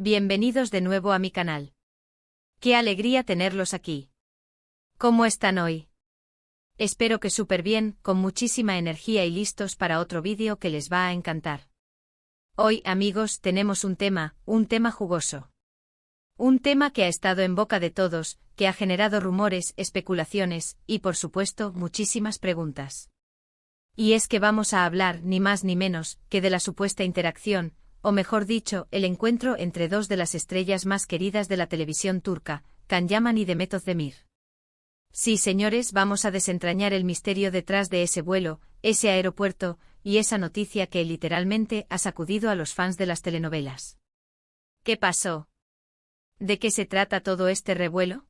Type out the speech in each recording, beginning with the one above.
Bienvenidos de nuevo a mi canal. Qué alegría tenerlos aquí. ¿Cómo están hoy? Espero que súper bien, con muchísima energía y listos para otro vídeo que les va a encantar. Hoy, amigos, tenemos un tema jugoso. Un tema que ha estado en boca de todos, que ha generado rumores, especulaciones y, por supuesto, muchísimas preguntas. Y es que vamos a hablar ni más ni menos que de la supuesta interacción, o mejor dicho, el encuentro entre dos de las estrellas más queridas de la televisión turca, Can Yaman y Demet Özdemir. Sí, señores, vamos a desentrañar el misterio detrás de ese vuelo, ese aeropuerto, y esa noticia que literalmente ha sacudido a los fans de las telenovelas. ¿Qué pasó? ¿De qué se trata todo este revuelo?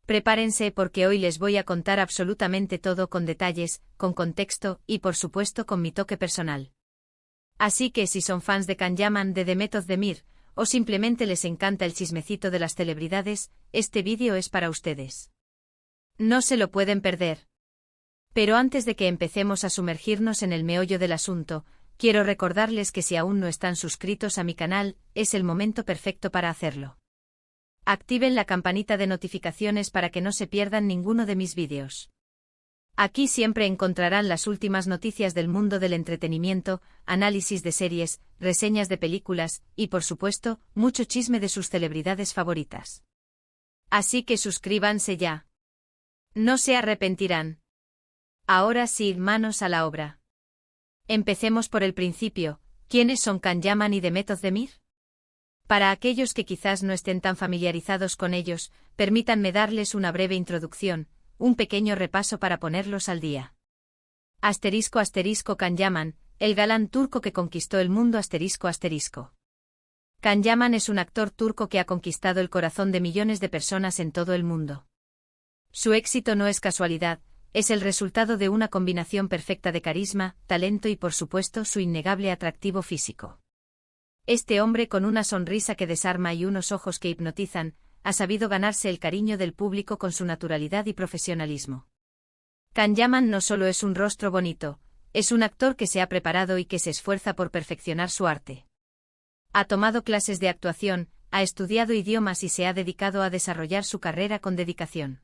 Prepárense porque hoy les voy a contar absolutamente todo con detalles, con contexto y por supuesto con mi toque personal. Así que si son fans de Can Yaman de Demet Özdemir, o simplemente les encanta el chismecito de las celebridades, este vídeo es para ustedes. No se lo pueden perder. Pero antes de que empecemos a sumergirnos en el meollo del asunto, quiero recordarles que si aún no están suscritos a mi canal, es el momento perfecto para hacerlo. Activen la campanita de notificaciones para que no se pierdan ninguno de mis vídeos. Aquí siempre encontrarán las últimas noticias del mundo del entretenimiento, análisis de series, reseñas de películas y, por supuesto, mucho chisme de sus celebridades favoritas. Así que suscríbanse ya. No se arrepentirán. Ahora sí, manos a la obra. Empecemos por el principio. ¿Quiénes son Can Yaman y Demet Özdemir? Para aquellos que quizás no estén tan familiarizados con ellos, permítanme darles una breve introducción, un pequeño repaso para ponerlos al día. *** Can Yaman, el galán turco que conquistó el mundo ***. Can Yaman es un actor turco que ha conquistado el corazón de millones de personas en todo el mundo. Su éxito no es casualidad, es el resultado de una combinación perfecta de carisma, talento y por supuesto su innegable atractivo físico. Este hombre con una sonrisa que desarma y unos ojos que hipnotizan, ha sabido ganarse el cariño del público con su naturalidad y profesionalismo. Can Yaman no solo es un rostro bonito, es un actor que se ha preparado y que se esfuerza por perfeccionar su arte. Ha tomado clases de actuación, ha estudiado idiomas y se ha dedicado a desarrollar su carrera con dedicación.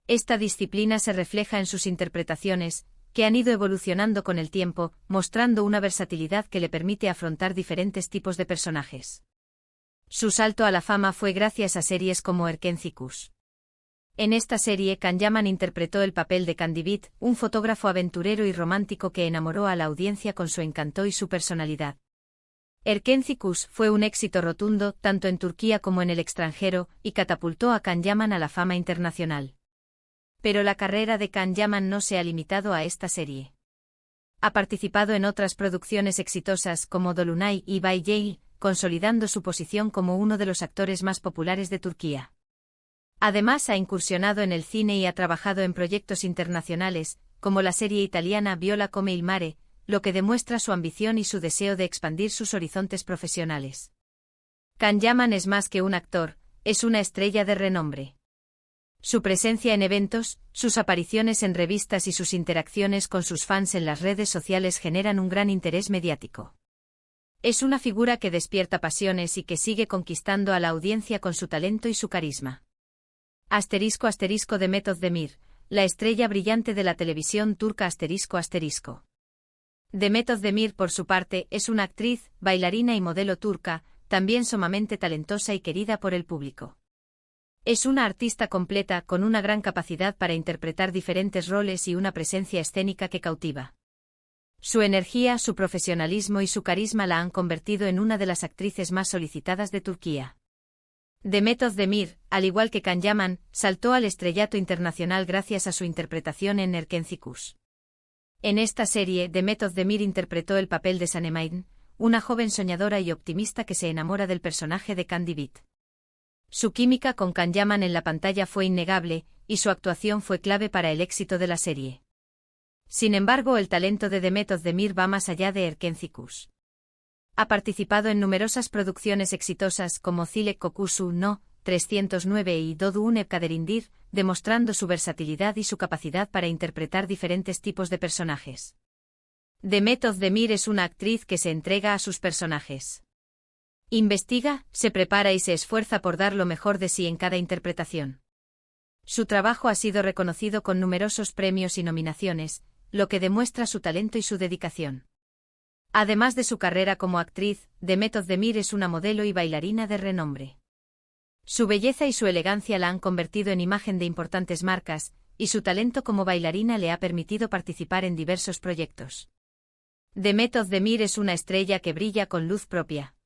Esta disciplina se refleja en sus interpretaciones, que han ido evolucionando con el tiempo, mostrando una versatilidad que le permite afrontar diferentes tipos de personajes. Su salto a la fama fue gracias a series como Erkenci Kuş. En esta serie Can Yaman interpretó el papel de Kandibit, un fotógrafo aventurero y romántico que enamoró a la audiencia con su encanto y su personalidad. Erkenci Kuş fue un éxito rotundo tanto en Turquía como en el extranjero y catapultó a Can Yaman a la fama internacional. Pero la carrera de Can Yaman no se ha limitado a esta serie. Ha participado en otras producciones exitosas como Dolunay y Bay Jail, consolidando su posición como uno de los actores más populares de Turquía. Además ha incursionado en el cine y ha trabajado en proyectos internacionales, como la serie italiana Viola come il mare, lo que demuestra su ambición y su deseo de expandir sus horizontes profesionales. Can Yaman es más que un actor, es una estrella de renombre. Su presencia en eventos, sus apariciones en revistas y sus interacciones con sus fans en las redes sociales generan un gran interés mediático. Es una figura que despierta pasiones y que sigue conquistando a la audiencia con su talento y su carisma. *** Demet Özdemir, la estrella brillante de la televisión turca ***. Demet Özdemir, por su parte, es una actriz, bailarina y modelo turca, también sumamente talentosa y querida por el público. Es una artista completa con una gran capacidad para interpretar diferentes roles y una presencia escénica que cautiva. Su energía, su profesionalismo y su carisma la han convertido en una de las actrices más solicitadas de Turquía. Demet Özdemir, al igual que Can Yaman, saltó al estrellato internacional gracias a su interpretación en Erkenci Kuş. En esta serie, Demet Özdemir interpretó el papel de Sanem, una joven soñadora y optimista que se enamora del personaje de Kandibit. Su química con Can Yaman en la pantalla fue innegable, y su actuación fue clave para el éxito de la serie. Sin embargo, el talento de Demet Özdemir va más allá de Erkenci Kuş. Ha participado en numerosas producciones exitosas como Zilek Kokusu no. 309 y Doğduğun Kaderindir, demostrando su versatilidad y su capacidad para interpretar diferentes tipos de personajes. Demet Özdemir es una actriz que se entrega a sus personajes. Investiga, se prepara y se esfuerza por dar lo mejor de sí en cada interpretación. Su trabajo ha sido reconocido con numerosos premios y nominaciones, lo que demuestra su talento y su dedicación. Además de su carrera como actriz, Demet Özdemir es una modelo y bailarina de renombre. Su belleza y su elegancia la han convertido en imagen de importantes marcas, y su talento como bailarina le ha permitido participar en diversos proyectos. Demet Özdemir es una estrella que brilla con luz propia.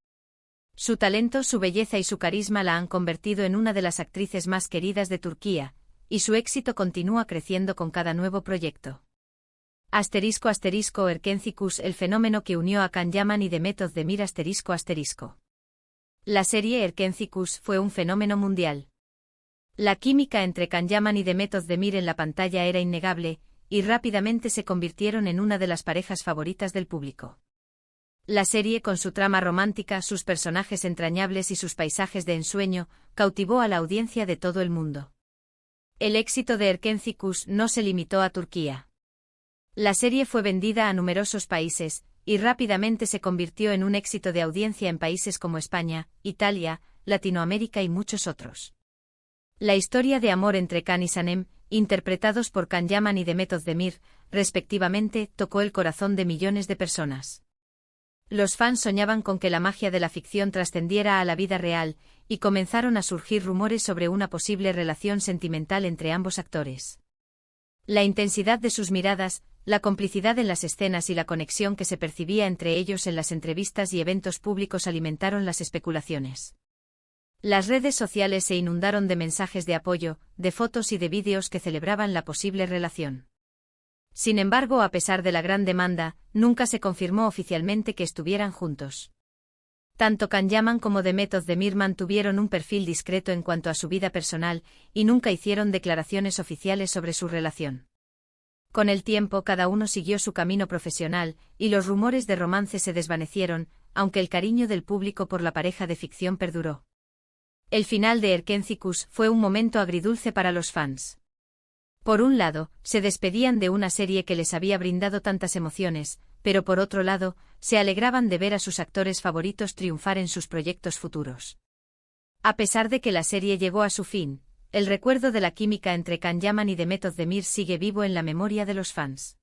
Su talento, su belleza y su carisma la han convertido en una de las actrices más queridas de Turquía, y su éxito continúa creciendo con cada nuevo proyecto. *** Erkenci el fenómeno que unió a Can Yaman y Demet Özdemir ***. La serie Erkenci fue un fenómeno mundial. La química entre Can Yaman y Demet Özdemir en la pantalla era innegable, y rápidamente se convirtieron en una de las parejas favoritas del público. La serie, con su trama romántica, sus personajes entrañables y sus paisajes de ensueño, cautivó a la audiencia de todo el mundo. El éxito de Erkenci no se limitó a Turquía. La serie fue vendida a numerosos países, y rápidamente se convirtió en un éxito de audiencia en países como España, Italia, Latinoamérica y muchos otros. La historia de amor entre Can y Sanem, interpretados por Can Yaman y Demet Özdemir, respectivamente, tocó el corazón de millones de personas. Los fans soñaban con que la magia de la ficción trascendiera a la vida real, y comenzaron a surgir rumores sobre una posible relación sentimental entre ambos actores. La intensidad de sus miradas, la complicidad en las escenas y la conexión que se percibía entre ellos en las entrevistas y eventos públicos alimentaron las especulaciones. Las redes sociales se inundaron de mensajes de apoyo, de fotos y de vídeos que celebraban la posible relación. Sin embargo, a pesar de la gran demanda, nunca se confirmó oficialmente que estuvieran juntos. Tanto Can Yaman como Demet Özdemir mantuvieron un perfil discreto en cuanto a su vida personal, y nunca hicieron declaraciones oficiales sobre su relación. Con el tiempo cada uno siguió su camino profesional, y los rumores de romance se desvanecieron, aunque el cariño del público por la pareja de ficción perduró. El final de Erkenci fue un momento agridulce para los fans. Por un lado, se despedían de una serie que les había brindado tantas emociones, pero por otro lado, se alegraban de ver a sus actores favoritos triunfar en sus proyectos futuros. A pesar de que la serie llegó a su fin, el recuerdo de la química entre Can Yaman y Demet Özdemir sigue vivo en la memoria de los fans.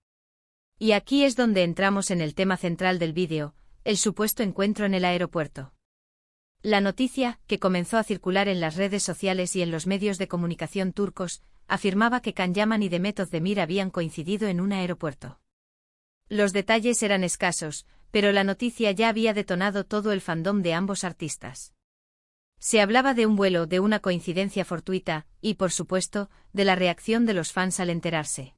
Y aquí es donde entramos en el tema central del vídeo, el supuesto encuentro en el aeropuerto. La noticia, que comenzó a circular en las redes sociales y en los medios de comunicación turcos, afirmaba que Can Yaman y Demet Özdemir habían coincidido en un aeropuerto. Los detalles eran escasos, pero la noticia ya había detonado todo el fandom de ambos artistas. Se hablaba de un vuelo, de una coincidencia fortuita, y por supuesto, de la reacción de los fans al enterarse.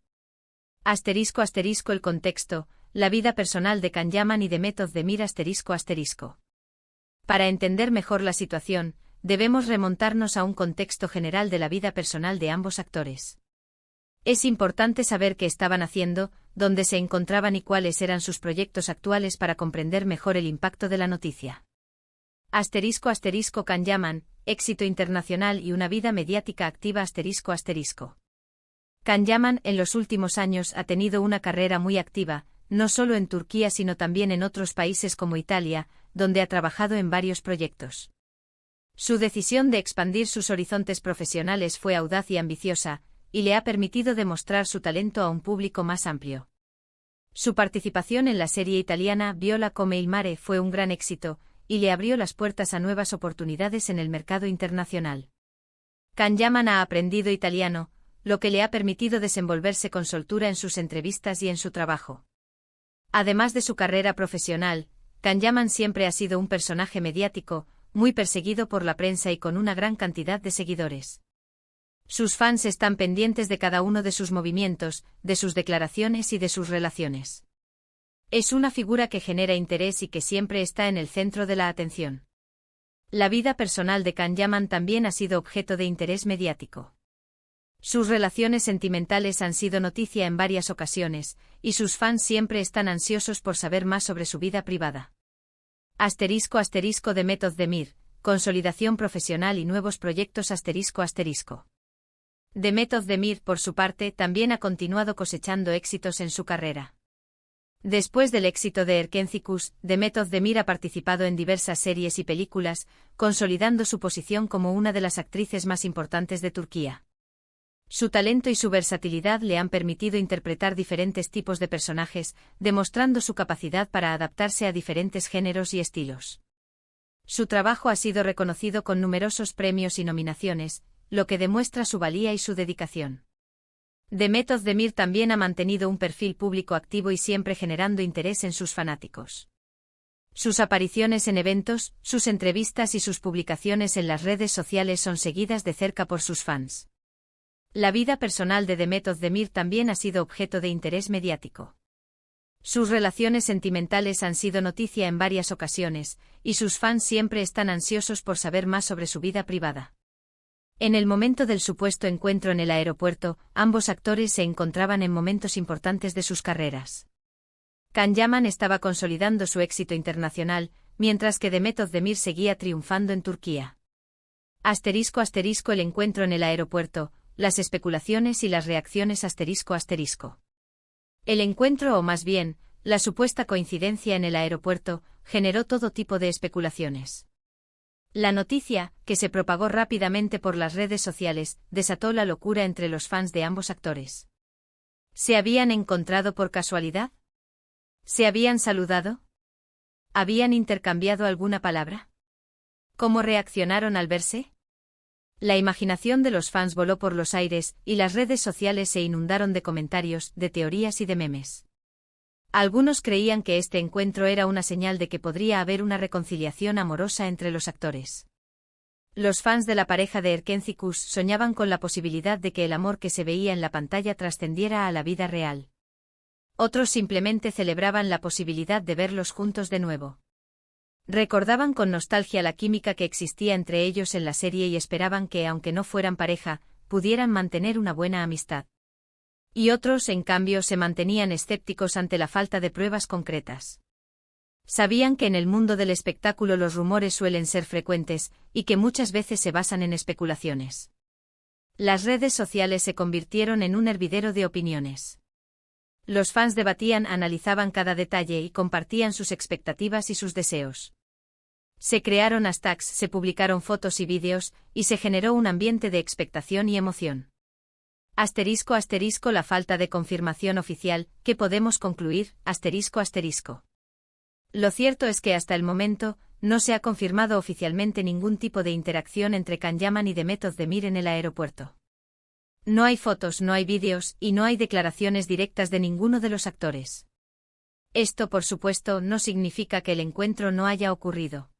*** El contexto, la vida personal de Can Yaman y Demet Özdemir ***. Para entender mejor la situación, debemos remontarnos a un contexto general de la vida personal de ambos actores. Es importante saber qué estaban haciendo, dónde se encontraban y cuáles eran sus proyectos actuales para comprender mejor el impacto de la noticia. *** Can Yaman, éxito internacional y una vida mediática activa ***. Can Yaman en los últimos años ha tenido una carrera muy activa, no solo en Turquía sino también en otros países como Italia, donde ha trabajado en varios proyectos. Su decisión de expandir sus horizontes profesionales fue audaz y ambiciosa, y le ha permitido demostrar su talento a un público más amplio. Su participación en la serie italiana Viola come il mare fue un gran éxito, y le abrió las puertas a nuevas oportunidades en el mercado internacional. Can Yaman ha aprendido italiano, lo que le ha permitido desenvolverse con soltura en sus entrevistas y en su trabajo. Además de su carrera profesional, Can Yaman siempre ha sido un personaje mediático, muy perseguido por la prensa y con una gran cantidad de seguidores. Sus fans están pendientes de cada uno de sus movimientos, de sus declaraciones y de sus relaciones. Es una figura que genera interés y que siempre está en el centro de la atención. La vida personal de Can Yaman también ha sido objeto de interés mediático. Sus relaciones sentimentales han sido noticia en varias ocasiones, y sus fans siempre están ansiosos por saber más sobre su vida privada. *** Demet Özdemir, consolidación profesional y nuevos proyectos ***. Demet Özdemir, por su parte, también ha continuado cosechando éxitos en su carrera. Después del éxito de Erkencikus, Demet Özdemir ha participado en diversas series y películas, consolidando su posición como una de las actrices más importantes de Turquía. Su talento y su versatilidad le han permitido interpretar diferentes tipos de personajes, demostrando su capacidad para adaptarse a diferentes géneros y estilos. Su trabajo ha sido reconocido con numerosos premios y nominaciones, lo que demuestra su valía y su dedicación. Demet Özdemir también ha mantenido un perfil público activo y siempre generando interés en sus fanáticos. Sus apariciones en eventos, sus entrevistas y sus publicaciones en las redes sociales son seguidas de cerca por sus fans. La vida personal de Demet Özdemir también ha sido objeto de interés mediático. Sus relaciones sentimentales han sido noticia en varias ocasiones, y sus fans siempre están ansiosos por saber más sobre su vida privada. En el momento del supuesto encuentro en el aeropuerto, ambos actores se encontraban en momentos importantes de sus carreras. Can Yaman estaba consolidando su éxito internacional, mientras que Demet Özdemir seguía triunfando en Turquía. *** El encuentro en el aeropuerto, las especulaciones y las reacciones ***. El encuentro o más bien, la supuesta coincidencia en el aeropuerto, generó todo tipo de especulaciones. La noticia, que se propagó rápidamente por las redes sociales, desató la locura entre los fans de ambos actores. ¿Se habían encontrado por casualidad? ¿Se habían saludado? ¿Habían intercambiado alguna palabra? ¿Cómo reaccionaron al verse? La imaginación de los fans voló por los aires, y las redes sociales se inundaron de comentarios, de teorías y de memes. Algunos creían que este encuentro era una señal de que podría haber una reconciliación amorosa entre los actores. Los fans de la pareja de Erkencikus soñaban con la posibilidad de que el amor que se veía en la pantalla trascendiera a la vida real. Otros simplemente celebraban la posibilidad de verlos juntos de nuevo. Recordaban con nostalgia la química que existía entre ellos en la serie y esperaban que, aunque no fueran pareja, pudieran mantener una buena amistad. Y otros, en cambio, se mantenían escépticos ante la falta de pruebas concretas. Sabían que en el mundo del espectáculo los rumores suelen ser frecuentes, y que muchas veces se basan en especulaciones. Las redes sociales se convirtieron en un hervidero de opiniones. Los fans debatían, analizaban cada detalle y compartían sus expectativas y sus deseos. Se crearon hashtags, se publicaron fotos y vídeos, y se generó un ambiente de expectación y emoción. ***, la falta de confirmación oficial, ¿qué podemos concluir? ***. Lo cierto es que hasta el momento, no se ha confirmado oficialmente ningún tipo de interacción entre Can Yaman y Demet Özdemir en el aeropuerto. No hay fotos, no hay vídeos, y no hay declaraciones directas de ninguno de los actores. Esto, por supuesto, no significa que el encuentro no haya ocurrido.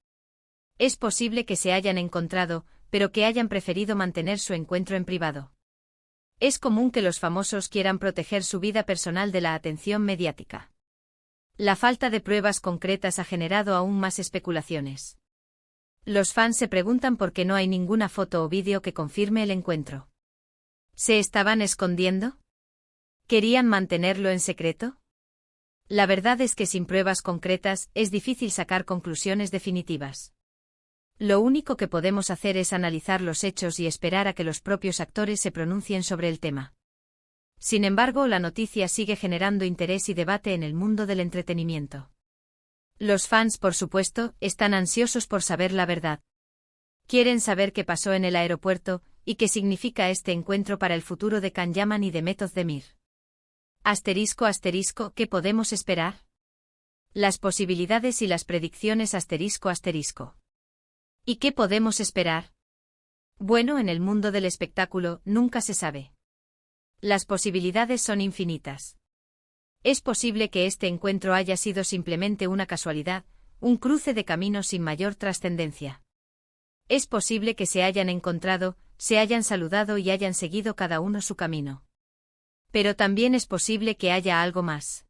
Es posible que se hayan encontrado, pero que hayan preferido mantener su encuentro en privado. Es común que los famosos quieran proteger su vida personal de la atención mediática. La falta de pruebas concretas ha generado aún más especulaciones. Los fans se preguntan por qué no hay ninguna foto o vídeo que confirme el encuentro. ¿Se estaban escondiendo? ¿Querían mantenerlo en secreto? La verdad es que sin pruebas concretas es difícil sacar conclusiones definitivas. Lo único que podemos hacer es analizar los hechos y esperar a que los propios actores se pronuncien sobre el tema. Sin embargo, la noticia sigue generando interés y debate en el mundo del entretenimiento. Los fans, por supuesto, están ansiosos por saber la verdad. Quieren saber qué pasó en el aeropuerto y qué significa este encuentro para el futuro de Can Yaman y Demet Özdemir. ***, ¿qué podemos esperar? Las posibilidades y las predicciones ***. ¿Y qué podemos esperar? Bueno, en el mundo del espectáculo, nunca se sabe. Las posibilidades son infinitas. Es posible que este encuentro haya sido simplemente una casualidad, un cruce de caminos sin mayor trascendencia. Es posible que se hayan encontrado, se hayan saludado y hayan seguido cada uno su camino. Pero también es posible que haya algo más.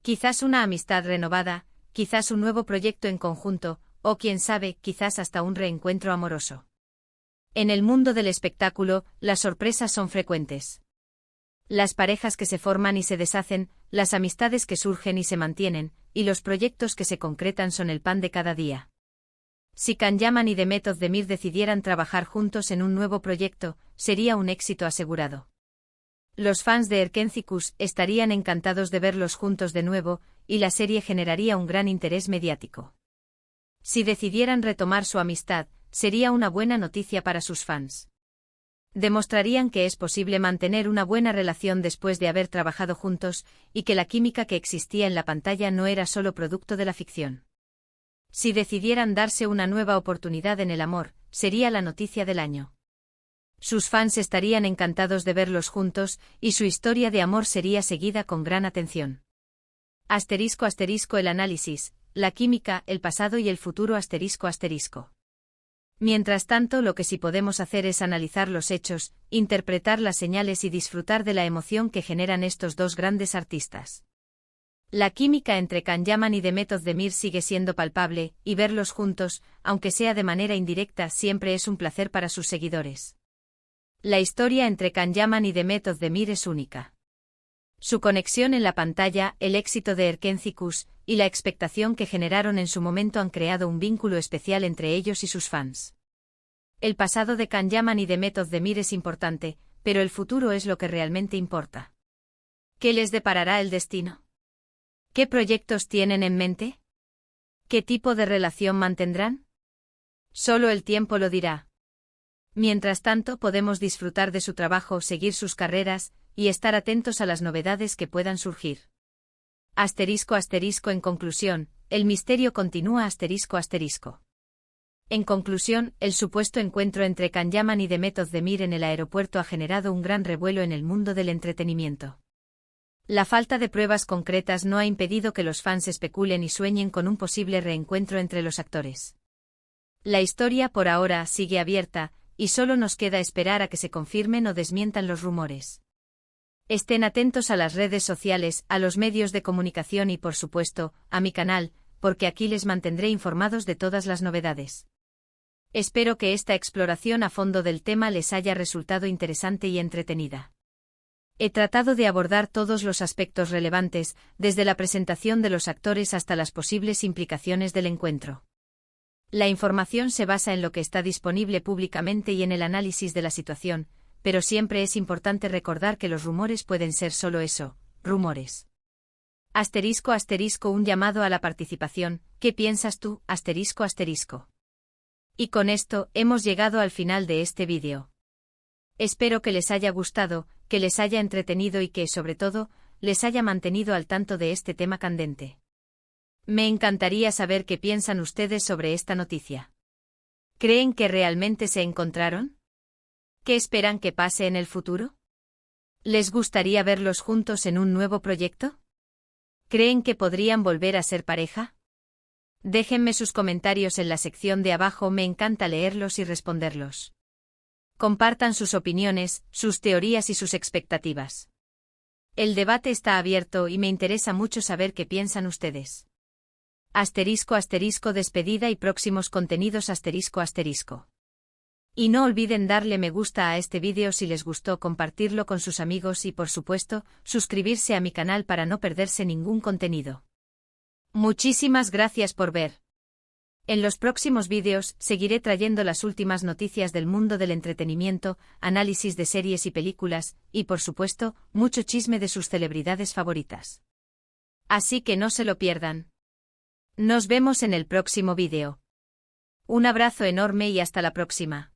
Quizás una amistad renovada, quizás un nuevo proyecto en conjunto, o quién sabe, quizás hasta un reencuentro amoroso. En el mundo del espectáculo, las sorpresas son frecuentes. Las parejas que se forman y se deshacen, las amistades que surgen y se mantienen, y los proyectos que se concretan son el pan de cada día. Si Can Yaman y Demet Özdemir decidieran trabajar juntos en un nuevo proyecto, sería un éxito asegurado. Los fans de Erkencikus estarían encantados de verlos juntos de nuevo, y la serie generaría un gran interés mediático. Si decidieran retomar su amistad, sería una buena noticia para sus fans. Demostrarían que es posible mantener una buena relación después de haber trabajado juntos, y que la química que existía en la pantalla no era solo producto de la ficción. Si decidieran darse una nueva oportunidad en el amor, sería la noticia del año. Sus fans estarían encantados de verlos juntos, y su historia de amor sería seguida con gran atención. *** El análisis, la química, el pasado y el futuro ***. Mientras tanto, lo que sí podemos hacer es analizar los hechos, interpretar las señales y disfrutar de la emoción que generan estos dos grandes artistas. La química entre Can Yaman y Demet Özdemir sigue siendo palpable, y verlos juntos, aunque sea de manera indirecta, siempre es un placer para sus seguidores. La historia entre Can Yaman y Demet Özdemir es única. Su conexión en la pantalla, el éxito de Erkencikus, y la expectación que generaron en su momento han creado un vínculo especial entre ellos y sus fans. El pasado de Can Yaman y Demet Özdemir es importante, pero el futuro es lo que realmente importa. ¿Qué les deparará el destino? ¿Qué proyectos tienen en mente? ¿Qué tipo de relación mantendrán? Solo el tiempo lo dirá. Mientras tanto, podemos disfrutar de su trabajo, seguir sus carreras, y estar atentos a las novedades que puedan surgir. ***. En conclusión, el misterio continúa ***. En conclusión, el supuesto encuentro entre Can Yaman y Demet Özdemir en el aeropuerto ha generado un gran revuelo en el mundo del entretenimiento. La falta de pruebas concretas no ha impedido que los fans especulen y sueñen con un posible reencuentro entre los actores. La historia por ahora sigue abierta, y solo nos queda esperar a que se confirmen o desmientan los rumores. Estén atentos a las redes sociales, a los medios de comunicación y, por supuesto, a mi canal, porque aquí les mantendré informados de todas las novedades. Espero que esta exploración a fondo del tema les haya resultado interesante y entretenida. He tratado de abordar todos los aspectos relevantes, desde la presentación de los actores hasta las posibles implicaciones del encuentro. La información se basa en lo que está disponible públicamente y en el análisis de la situación, pero siempre es importante recordar que los rumores pueden ser solo eso, rumores. ***. Un llamado a la participación, ¿qué piensas tú? ***. Y con esto, hemos llegado al final de este vídeo. Espero que les haya gustado, que les haya entretenido y que, sobre todo, les haya mantenido al tanto de este tema candente. Me encantaría saber qué piensan ustedes sobre esta noticia. ¿Creen que realmente se encontraron? ¿Qué esperan que pase en el futuro? ¿Les gustaría verlos juntos en un nuevo proyecto? ¿Creen que podrían volver a ser pareja? Déjenme sus comentarios en la sección de abajo, me encanta leerlos y responderlos. Compartan sus opiniones, sus teorías y sus expectativas. El debate está abierto y me interesa mucho saber qué piensan ustedes. ***. Despedida y próximos contenidos ***. Y no olviden darle me gusta a este vídeo si les gustó, compartirlo con sus amigos y, por supuesto, suscribirse a mi canal para no perderse ningún contenido. Muchísimas gracias por ver. En los próximos vídeos, seguiré trayendo las últimas noticias del mundo del entretenimiento, análisis de series y películas, y por supuesto, mucho chisme de sus celebridades favoritas. Así que no se lo pierdan. Nos vemos en el próximo vídeo. Un abrazo enorme y hasta la próxima.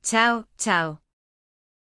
Chao, chao.